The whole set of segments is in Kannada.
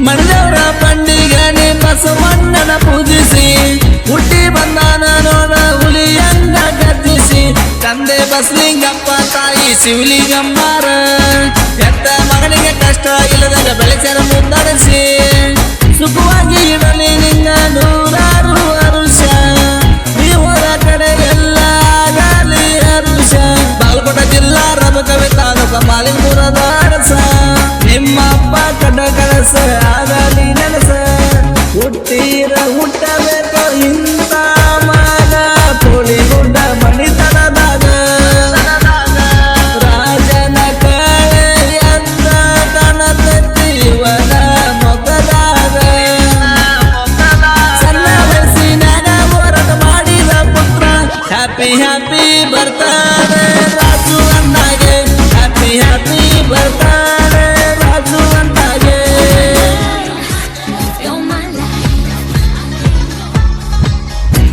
ಮಣದೇವ್ರ ಪಂಡಿಗನೆ ಬಸವಣ್ಣನ ಪೂಜಿಸಿ ಹುಟ್ಟಿ ಬಂದಾನ ನೋಡ ಹುಲಿಯಂಗ ಗರ್ಜಿಸಿ ತಂದೆ ಬಸಲಿಂಗಪ್ಪ ತಾಯಿ ಶಿವಲಿಂಗಮ್ಮರ ಎತ್ತ ಮಗನಿಗೆ ಕಷ್ಟ ಇಲ್ಲದಾಗ ಬೆಳೆಸರ ಮುಂದರಿಸಿ ಸುಖವಾಗಿ ಇಡಲಿ ನಿನ್ನ ನೂರಾರು ಹರುಷ ನೀವರ ಕಡೆ ಎಲ್ಲ ಆಗಲಿ ಹರುಷ ಬಾಗಲಕೋಟೆ ಜಿಲ್ಲಾ ರಬಕವಿ ತಾಲೂಕ ಮಾಲಿಂಗಪುರದ ಅರಸ ನಿಮ್ಮ ಅಪ್ಪ ಕಡ ಕಳಸ ಆಗಲಿ ನನಸ ಹುಟ್ಟಬೇಕು ಇಂಥ ಮಗ ಕೋಳಿಗುಡ್ಡ ಮಣಿತನದಾಗ ರಾಜನ ಕಳೆ ಎಂದ ಕಣತತ್ತಿ ಇವನ ಮೊಗದಾಗ ಸಣ್ಣ ವಯಸ್ಸಿನಾಗ ಹೋರಾಟ ಮಾಡಿದ ಪುತ್ರ ಹ್ಯಾಪಿ ಹ್ಯಾಪಿ ಬರ್ತಾರೆ ರಾಜು ಅಣ್ಣಗೆ ಹ್ಯಾಪಿ ಹ್ಯಾಪಿ ಬರ್ತಾರೆ ರಾಜು ಅಣ್ಣಗೆ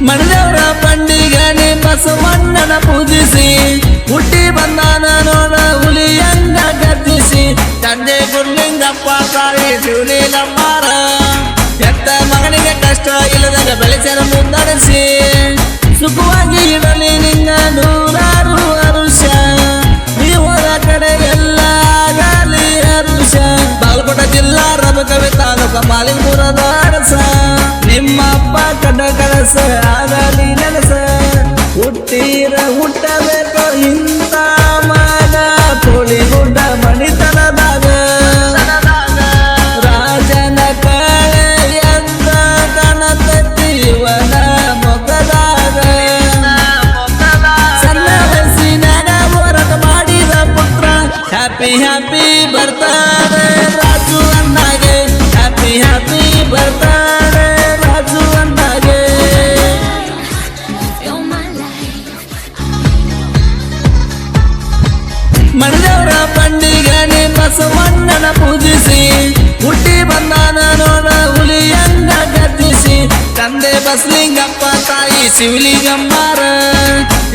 ಮಣದೇವ್ರ ಪಂಡಿಗನೆ ಬಸವಣ್ಣನ ಪೂಜಿಸಿ ಹುಟ್ಟಿ ಬಂದಾನ ನೋಡ ಹುಲಿಯಂಗ ಗರ್ಜಿಸಿ ತಂದೆ ಗುರುಲಿಂಗಪ್ಪ ತಾಯಿ ಶಿವಲಿಂಗಮ್ಮರ ಎತ್ತ ಮಗನಿಗೆ ಕಷ್ಟ ಇಲ್ಲದಾಗ ಬೆಳೆಸರ ಮುಂದರಿಸಿ ಸುಖವಾಗಿ ಇಡಲಿ ನಿನ್ನ ನೂರಾರು ಹರುಷ ನೀವರ ಕಡೆ ಎಲ್ಲ ಆಗಲಿ ಹರುಷ ಬಾಗಲಕೋಟೆ ಜಿಲ್ಲಾ ರಬಕವಿ ತಾಲೂಕ ಮಾಲಿಂಗಪುರದ ಅರಸ ನಿಮ್ಮ ಅಪ್ಪ ಕಡ ಕಳಸ ಆಗಲಿ ನನಸ ಹುಟ್ಟಬೇಕು ಇಂಥ ಮಗ ಕೋಳಿಗುಡ್ಡ ಮಣಿತನದಾಗ ರಾಜನ ಕಳೆ ಎಂದ ಕಣತತ್ತಿ ಇವನ ಮೊಗದಾಗ ಸಣ್ಣ ವಯಸ್ಸಿನಾಗ ಹೋರಾಟ ಮಾಡಿದ ಪುತ್ರ ಹ್ಯಾಪಿ ಹ್ಯಾಪಿ ಬರ್ತಾರೆ ರಾಜು ಅಣ್ಣಗೆ ಹ್ಯಾಪಿ ಹ್ಯಾಪಿ ಬರ್ತಾರೆ ರಾಜು ಅಣ್ಣಗೆ ಮಣದೇವ್ರ ಪಂಡಿಗನೆ ಬಸವಣ್ಣನ ಪೂಜಿಸಿ ಹುಟ್ಟಿ ಬಂದಾನ ನೋಡ ಹುಲಿಯಂಗ ಗರ್ಜಿಸಿ ತಂದೆ ಬಸಲಿಂಗಪ್ಪ ತಾಯಿ ಶಿವಲಿಂಗಮ್ಮರ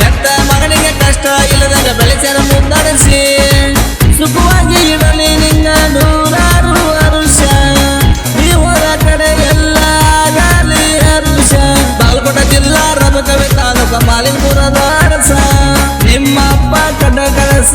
ಎತ್ತ ಮಗನಿಗೆ ಕಷ್ಟ ಇಲ್ಲದಾಗ ಬೆಳೆಸರ ಮುಂದರಿಸಿ ಸುಖವಾಗಿ ಇಡಲಿ ನಿನ್ನ ನೂರಾರು ಹರುಷ ನೀವರ ಕಡೆ ಎಲ್ಲ ಆಗಲಿ ಹರುಷ ಬಾಗಲಕೋಟೆ ಜಿಲ್ಲಾ ರಬಕವಿ ತಾಲೂಕ ಮಾಲಿಂಗಪುರದ ಅರಸ ನಿಮ್ಮ ಅಪ್ಪ ಕಡ ಕಳಸ